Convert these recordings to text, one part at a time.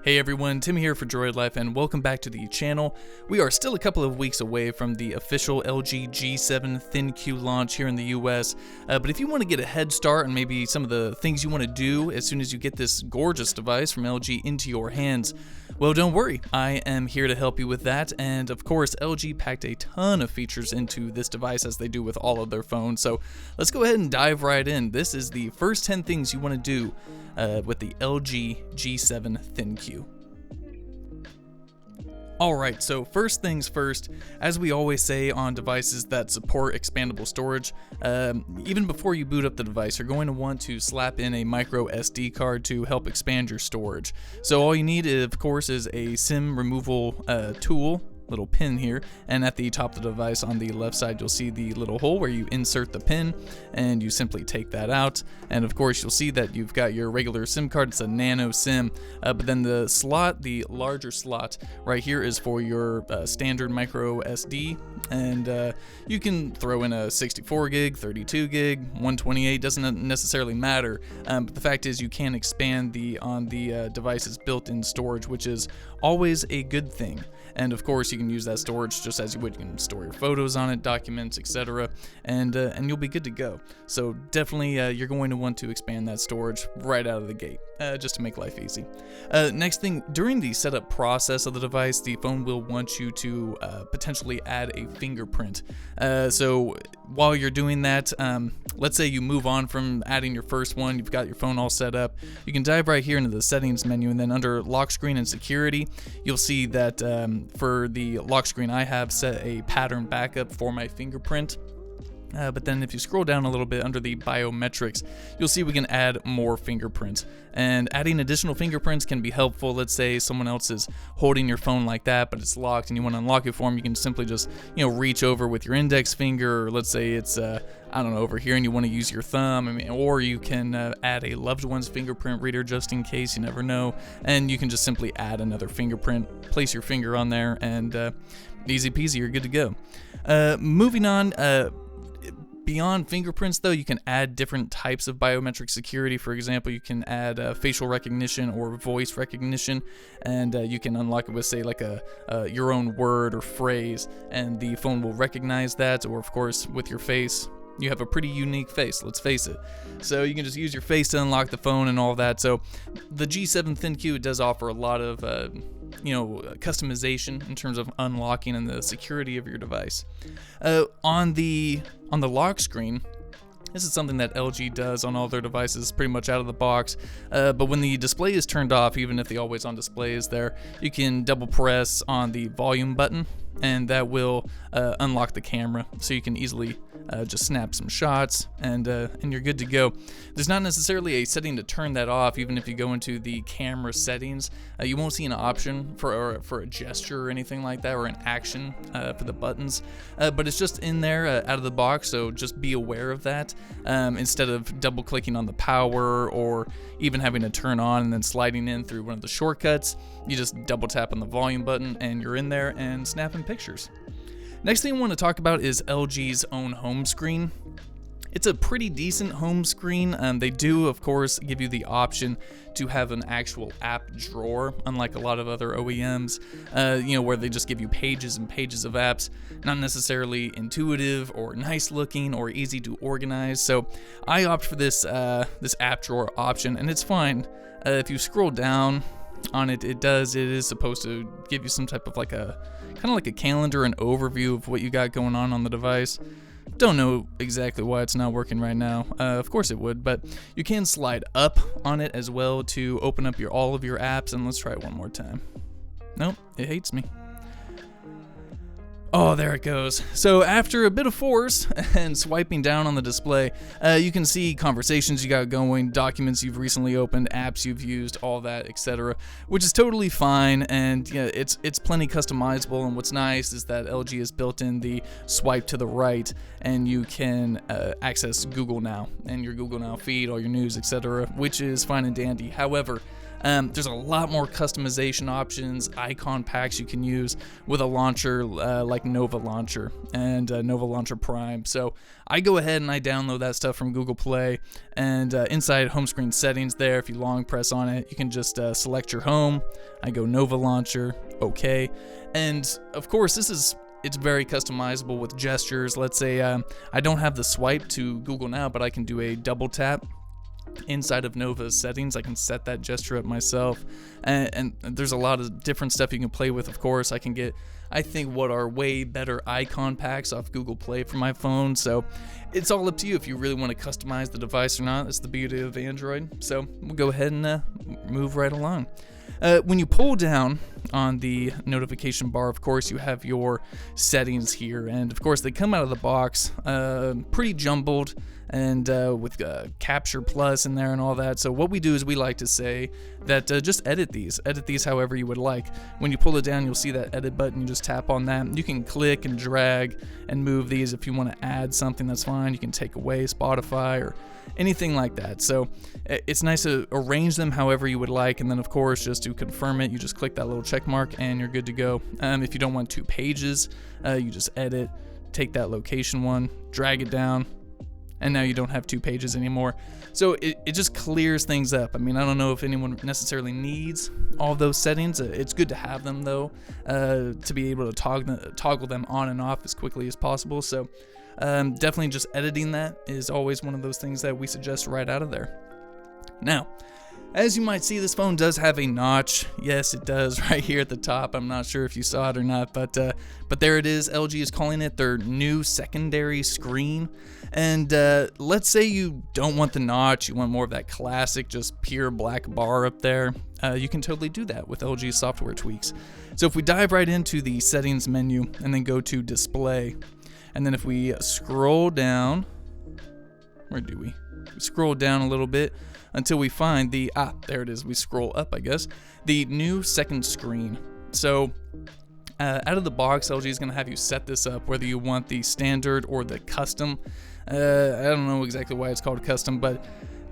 Hey everyone, Tim here for Droid Life and welcome back to the channel. We are still a couple of weeks away from the official LG G7 ThinQ launch here in the US, but if you want to get a head start on maybe some of the things you want to do as soon as you get this gorgeous device from LG into your hands, well, don't worry, I am here to help you with that. And of course, LG packed a ton of features into this device as they do with all of their phones, so let's go ahead and dive right in. This is the first 10 things you want to do with the LG G7 ThinQ. Alright, so first things first, as we always say on devices that support expandable storage, even before you boot up the device, you're going to want to slap in a micro SD card to help expand your storage. So all you need, of course, is a SIM removal tool, little pin here, and at the top of the device on the left side you'll see the little hole where you insert the pin and you simply take that out, and of course you'll see that you've got your regular SIM card. It's a nano SIM, but then the slot, the larger slot right here, is for your standard micro SD, and you can throw in a 64 gig, 32 gig, 128, doesn't necessarily matter, but the fact is you can expand on the device's built-in storage, which is always a good thing. And of course you can use that storage just as you would. You can store your photos on it, documents, etc., and you'll be good to go. So definitely you're going to want to expand that storage right out of the gate, just to make life easy. Next thing, during the setup process of the device, the phone will want you to potentially add a fingerprint. So while you're doing that, let's say you move on from adding your first one, you've got your phone all set up, you can dive right here into the settings menu, and then under lock screen and security, you'll see that for the lock screen I have set a pattern backup for my fingerprint. But then if you scroll down a little bit under the biometrics, you'll see we can add more fingerprints. And adding additional fingerprints can be helpful. Let's say someone else is holding your phone like that, but it's locked and you want to unlock it for them. You can simply just, reach over with your index finger, or let's say it's, over here and you want to use your thumb. Or you can add a loved one's fingerprint reader just in case, you never know. And you can just simply add another fingerprint, place your finger on there, and easy peasy, you're good to go. Moving on, beyond fingerprints, though, you can add different types of biometric security. For example, you can add facial recognition or voice recognition, and you can unlock it with, say, like your own word or phrase, and the phone will recognize that. Or, of course, with your face. You have a pretty unique face, let's face it. So you can just use your face to unlock the phone and all that. So the G7 ThinQ does offer a lot of customization in terms of unlocking and the security of your device. On the lock screen, this is something that LG does on all their devices pretty much out of the box, but when the display is turned off, even if the AlwaysOn Display is there, you can double press on the volume button, and that will unlock the camera, so you can easily just snap some shots, and you're good to go. There's not necessarily a setting to turn that off. Even if you go into the camera settings, you won't see an option for a gesture or anything like that, or an action for the buttons, but it's just in there out of the box, so just be aware of that. Instead of double clicking on the power or even having to turn on and then sliding in through one of the shortcuts, you just double tap on the volume button and you're in there and snapping pictures. Next thing I want to talk about is LG's own home screen. It's a pretty decent home screen. They do, of course, give you the option to have an actual app drawer, unlike a lot of other OEMs, where they just give you pages and pages of apps, not necessarily intuitive or nice looking or easy to organize. So I opt for this app drawer option, and it's fine. If you scroll down on it, it is supposed to give you some type of like a calendar and overview of what you got going on the device. Don't know exactly why it's not working right now. Of course it would, but you can slide up on it as well to open up all of your apps, and let's try it one more time. Nope, it hates me. Oh, there it goes. So after a bit of force and swiping down on the display, you can see conversations you got going, documents you've recently opened, apps you've used, all that, etc., which is totally fine, and it's plenty customizable. And what's nice is that LG has built in the swipe to the right, and you can access Google Now and your Google Now feed, all your news, etc., which is fine and dandy. However, There's a lot more customization options, icon packs you can use with a launcher like Nova Launcher and Nova Launcher Prime. So I go ahead and I download that stuff from Google Play, and inside home screen settings there, if you long press on it, you can just select your home. I go Nova Launcher, okay, and of course it's very customizable with gestures. Let's say I don't have the swipe to Google Now, but I can do a double tap inside of Nova's settings. I can set that gesture up myself, and there's a lot of different stuff you can play with. Of course, I can get, I think, what are way better icon packs off Google Play for my phone. So it's all up to you if you really want to customize the device or not. That's the beauty of Android. So we'll go ahead and move right along. When you pull down on the notification bar, of course, you have your settings here, and of course they come out of the box pretty jumbled, and with Capture Plus in there and all that. So what we do is we like to say that just edit these however you would like. When you pull it down, you'll see that edit button. You just tap on that. You can click and drag and move these. If you want to add something, that's fine. You can take away Spotify or anything like that. So it's nice to arrange them however you would like, and then of course, just to confirm it, you just click that little check mark and you're good to go. If you don't want 2 pages, you just edit, take that location one, drag it down, and now you don't have 2 pages anymore. So it just clears things up. I mean, I don't know if anyone necessarily needs all of those settings. It's good to have them though, to be able to toggle them on and off as quickly as possible. So definitely just editing that is always one of those things that we suggest right out of there. Now, as you might see, this phone does have a notch. Yes, it does, right here at the top. I'm not sure if you saw it or not, but there it is. LG is calling it their new secondary screen. And let's say you don't want the notch, you want more of that classic, just pure black bar up there. You can totally do that with LG software tweaks. So if we dive right into the settings menu and then go to display, and then if we scroll down, where do we? We scroll down a little bit until we find the, there it is, we scroll up, I guess, the new second screen. So out of the box, LG is going to have you set this up, whether you want the standard or the custom. I don't know exactly why it's called custom, but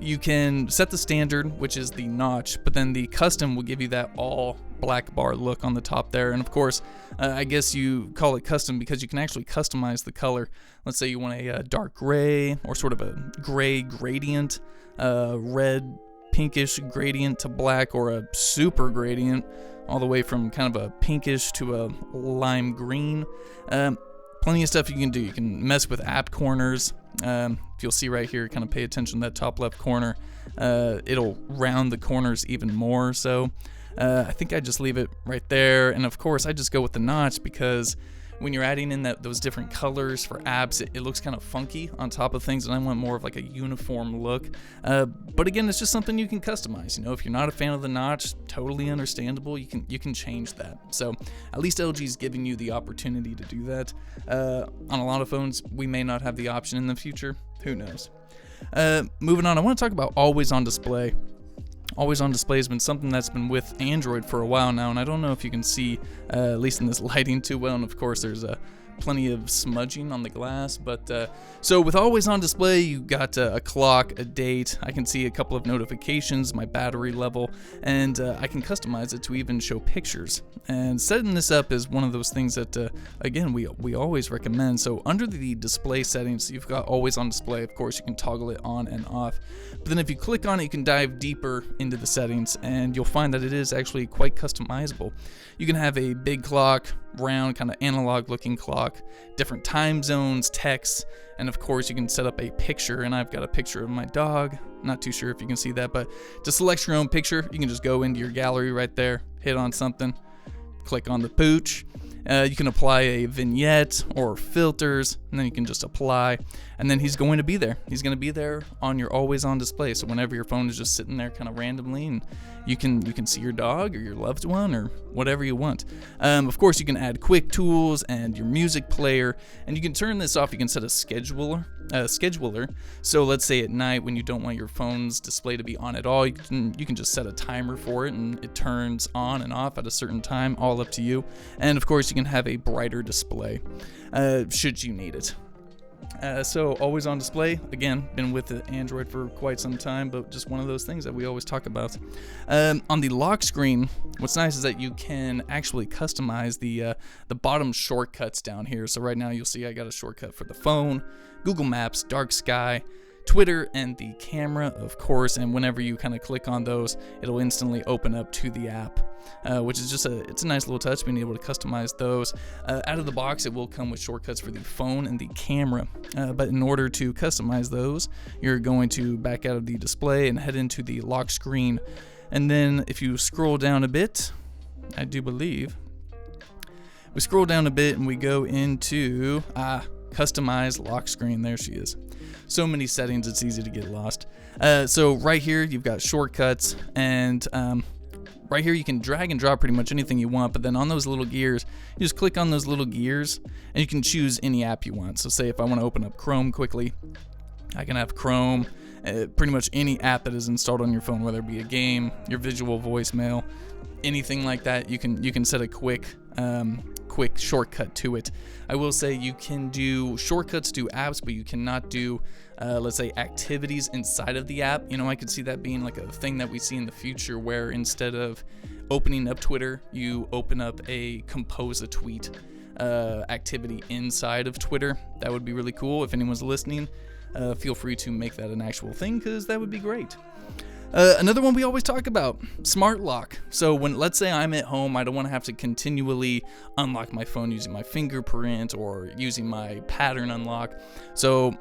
you can set the standard, which is the notch, but then the custom will give you that all black bar look on the top there. And of course, I guess you call it custom because you can actually customize the color. Let's say you want a dark gray or sort of a gray gradient, red pinkish gradient to black, or a super gradient all the way from kind of a pinkish to a lime green. Plenty of stuff you can do. You can mess with app corners. If you'll see right here, kind of pay attention to that top left corner. It'll round the corners even more. So I think I just leave it right there. And of course, I just go with the notch because when you're adding in those different colors for apps, it looks kind of funky on top of things, and I want more of like a uniform look. But again, it's just something you can customize. You know, if you're not a fan of the notch, totally understandable. You can change that. So at least LG's giving you the opportunity to do that. On a lot of phones, we may not have the option in the future. Who knows? Moving on, I want to talk about AlwaysOn Display. AlwaysOn Display has been something that's been with Android for a while now, and I don't know if you can see, at least in this lighting, too well. And of course, there's plenty of smudging on the glass. But so with AlwaysOn Display, you got a clock, a date. I can see a couple of notifications, my battery level, and I can customize it to even show pictures. And setting this up is one of those things that, again, we always recommend. So under the display settings, you've got AlwaysOn Display. Of course, you can toggle it on and off. But then if you click on it, you can dive deeper into the settings, and you'll find that it is actually quite customizable. You can have a big clock, round, kind of analog-looking clock, different time zones, text, and of course you can set up a picture, and I've got a picture of my dog. Not too sure if you can see that, but to select your own picture, you can just go into your gallery right there, hit on something, click on the pooch. You can apply a vignette or filters, and then you can just apply, and then he's going to be there. He's going to be there on your AlwaysOn Display. So whenever your phone is just sitting there kind of randomly, and you can see your dog or your loved one or whatever you want. Of course, you can add quick tools and your music player, and you can turn this off. You can set a scheduler. So let's say at night when you don't want your phone's display to be on at all, you can just set a timer for it, and it turns on and off at a certain time, all up to you. And of course, you can have a brighter display should you need it. So always on display. Again, been with the Android for quite some time, but just one of those things that we always talk about. On the lock screen, what's nice is that you can actually customize the bottom shortcuts down here. So right now you'll see I got a shortcut for the phone, Google Maps, dark sky, Twitter, and the camera, of course. And whenever you kind of click on those, it'll instantly open up to the app, which is just it's a nice little touch, being able to customize those. Out of the box, it will come with shortcuts for the phone and the camera. But in order to customize those, you're going to back out of the display and head into the lock screen. And then if you scroll down a bit, I do believe, we scroll down a bit and we go into customize lock screen. There she is. So many settings, it's easy to get lost. So right here, you've got shortcuts, and right here you can drag and drop pretty much anything you want, but then on those little gears, you just click on those little gears, and you can choose any app you want. So say if I want to open up Chrome quickly, I can have Chrome, pretty much any app that is installed on your phone, whether it be a game, your visual voicemail, anything like that, you can set a quick shortcut to it. I will say you can do shortcuts to apps, but you cannot do let's say activities inside of the app. I could see that being like a thing that we see in the future, where instead of opening up Twitter, you open up a compose a tweet activity inside of Twitter. That would be really cool. If anyone's listening, feel free to make that an actual thing, because that would be great. Another one we always talk about, smart lock. So let's say I'm at home, I don't want to have to continually unlock my phone using my fingerprint or using my pattern unlock. So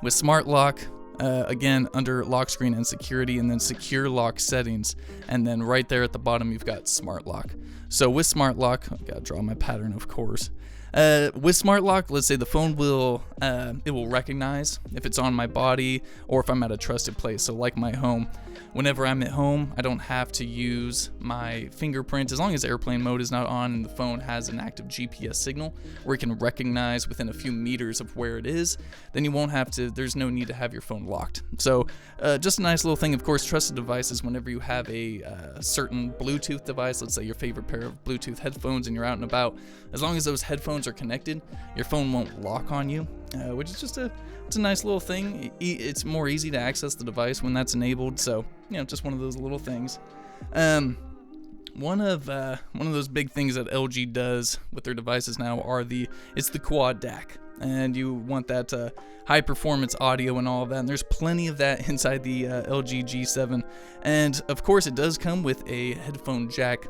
with smart lock, again, under lock screen and security, and then secure lock settings, and then right there at the bottom you've got smart lock. So with smart lock, I gotta draw my pattern, of course. With smart lock, let's say the phone will recognize if it's on my body or if I'm at a trusted place. So like my home, whenever I'm at home, I don't have to use my fingerprint, as long as airplane mode is not on and the phone has an active GPS signal where it can recognize within a few meters of where it is. Then you won't have to, there's no need to have your phone locked. So just a nice little thing. Of course, trusted devices, whenever you have a certain Bluetooth device, let's say your favorite pair of Bluetooth headphones, and you're out and about, as long as those headphones are connected, your phone won't lock on you, which is just it's a nice little thing. It's more easy to access the device when that's enabled. So just one of those little things. One of those big things that LG does with their devices now it's the Quad DAC, and you want that high performance audio and all of that, and there's plenty of that inside the LG G7, and of course it does come with a headphone jack.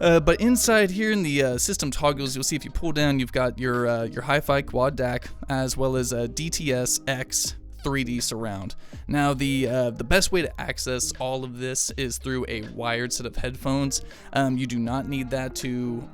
But inside here in the system toggles, you'll see if you pull down, you've got your HiFi Quad DAC, as well as a DTS-X 3D surround. Now the best way to access all of this is through a wired set of headphones. You do not need that to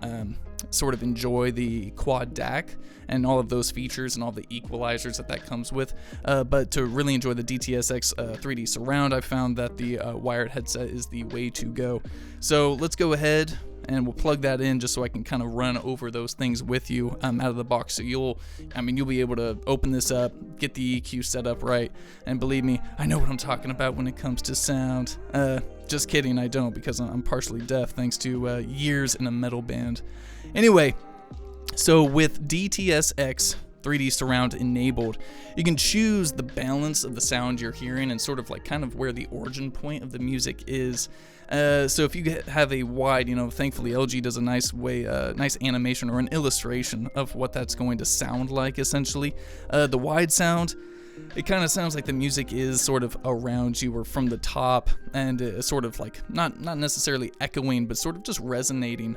sort of enjoy the Quad DAC and all of those features and all the equalizers that comes with. But to really enjoy the DTS-X 3D surround, I found that the wired headset is the way to go. So let's go ahead and we'll plug that in just so I can kind of run over those things with you out of the box. So you'll be able to open this up, get the EQ set up right, and believe me, I know what I'm talking about when it comes to sound. Just kidding, I don't, because I'm partially deaf thanks to years in a metal band. Anyway, so with DTS-X 3D surround enabled, you can choose the balance of the sound you're hearing and sort of like kind of where the origin point of the music is. So if you have a wide, thankfully LG does a nice animation or an illustration of what that's going to sound like, essentially. The wide sound, it kind of sounds like the music is sort of around you or from the top, and sort of like not necessarily echoing, but sort of just resonating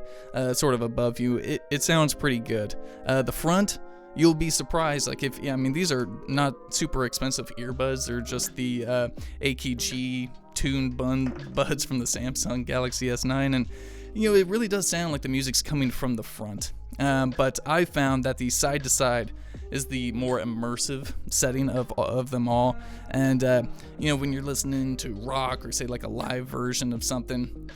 sort of above you. It sounds pretty good. The front, you'll be surprised. Like these are not super expensive earbuds. They're just the AKG tuned buds from the Samsung Galaxy S9, and it really does sound like the music's coming from the front. But I found that the side to side is the more immersive setting of them all. And when you're listening to rock or say like a live version of something,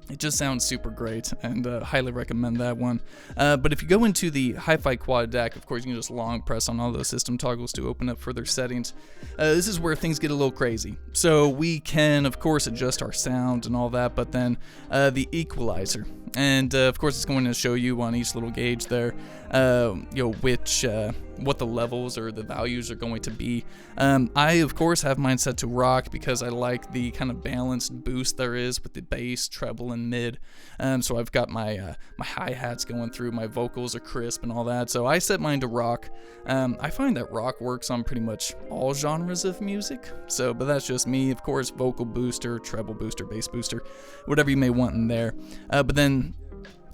it just sounds super great, and highly recommend that one. But if you go into the HiFi Quad DAC, of course, you can just long press on all those system toggles to open up further settings. This is where things get a little crazy. So we can, of course, adjust our sound and all that, but then the equalizer. and of course it's going to show you on each little gauge there, which what the levels or the values are going to be. I of course have mine set to rock because I like the kind of balanced boost there is with the bass, treble, and mid. So I've got my my hi-hats going through, my vocals are crisp and all that. So I set mine to rock. I find that rock works on pretty much all genres of music. So, but that's just me. Of course, vocal booster, treble booster, bass booster, whatever you may want in there. But then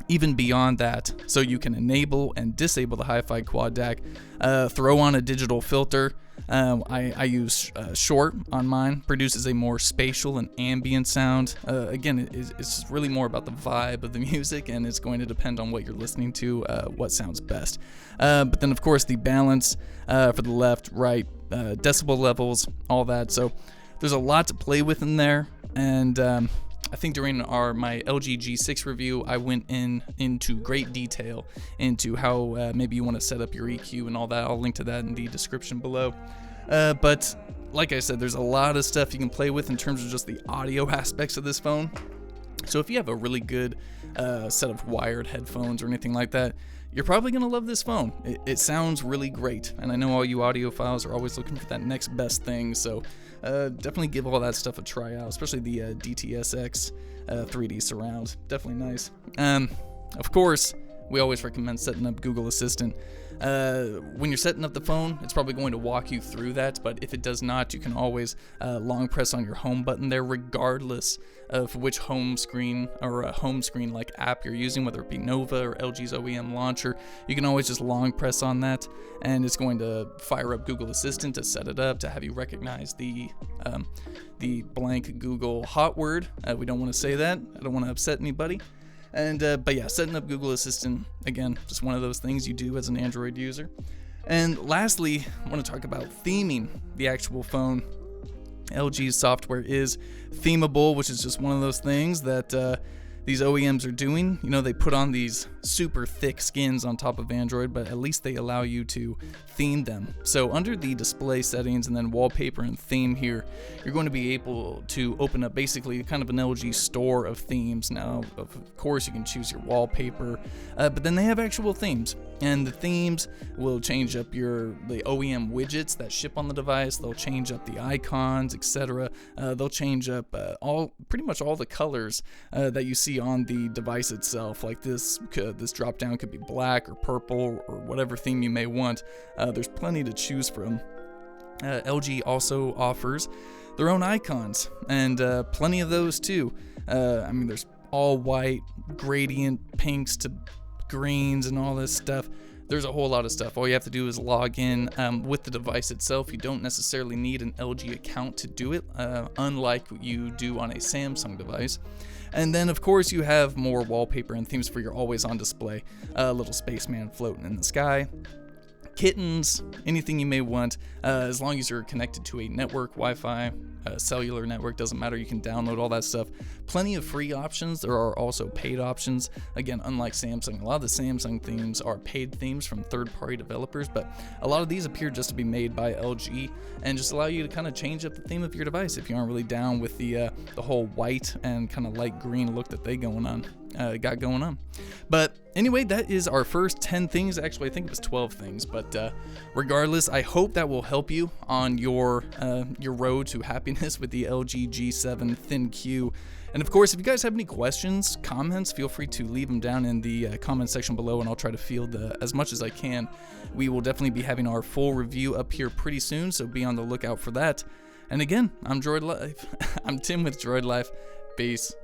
even beyond that, so you can enable and disable the HiFi Quad DAC, throw on a digital filter. I use Short on mine, produces a more spatial and ambient sound. Again, it's really more about the vibe of the music, and it's going to depend on what you're listening to, what sounds best. But then, of course, the balance for the left, right, decibel levels, all that. So there's a lot to play with in there, and I think during my LG G6 review, I went into great detail into how maybe you want to set up your EQ and all that. I'll link to that in the description below. But like I said, there's a lot of stuff you can play with in terms of just the audio aspects of this phone. So if you have a really good set of wired headphones or anything like that, you're probably going to love this phone. It sounds really great, and I know all you audiophiles are always looking for that next best thing, so definitely give all that stuff a try out, especially the DTSX 3D surround. Definitely nice. Of course, we always recommend setting up Google Assistant. When you're setting up the phone, it's probably going to walk you through that, but if it does not, you can always long press on your home button there, regardless of which home screen or home screen like app you're using, whether it be Nova or LG's OEM launcher. You can always just long press on that, and it's going to fire up Google Assistant to set it up, to have you recognize the blank Google hot word. We don't want to say that. I don't want to upset anybody. And but yeah, setting up Google Assistant, again, just one of those things you do as an Android user. And lastly, I want to talk about theming the actual phone. LG's software is themable, which is just one of those things that these OEMs are doing. You know, they put on these super thick skins on top of Android, but at least they allow you to theme them. So under the display settings and then wallpaper and theme here, you're going to be able to open up basically kind of an LG store of themes. Now, of course, you can choose your wallpaper, but then they have actual themes. And the themes will change up the OEM widgets that ship on the device. They'll change up the icons, etc. They'll change up pretty much all the colors that you see on the device itself. Like this drop down could be black or purple or whatever theme you may want. There's plenty to choose from. LG also offers their own icons, and plenty of those too. I mean, there's all white, gradient pinks to greens and all this stuff. There's a whole lot of stuff. All you have to do is log in with the device itself. You don't necessarily need an LG account to do it, unlike you do on a Samsung device. And then, of course, you have more wallpaper and themes for your AlwaysOn Display. A little spaceman floating in the sky, kittens, anything you may want, as long as you're connected to a network, Wi-Fi, cellular network, doesn't matter, you can download all that stuff. Plenty of free options. There are also paid options. Again, unlike Samsung, a lot of the Samsung themes are paid themes from third-party developers, but a lot of these appear just to be made by LG and just allow you to kind of change up the theme of your device if you aren't really down with the whole white and kind of light green look that they got going on. But anyway, that is our first 10 things. Actually, I think it was 12 things, but regardless, I hope that will help you on your road to happiness with the LG G7 ThinQ. And of course, if you guys have any questions, comments, feel free to leave them down in the comment section below, and I'll try to field as much as I can. We will definitely be having our full review up here pretty soon, so be on the lookout for that. And again, I'm Droid Life. I'm Tim with Droid Life. Peace.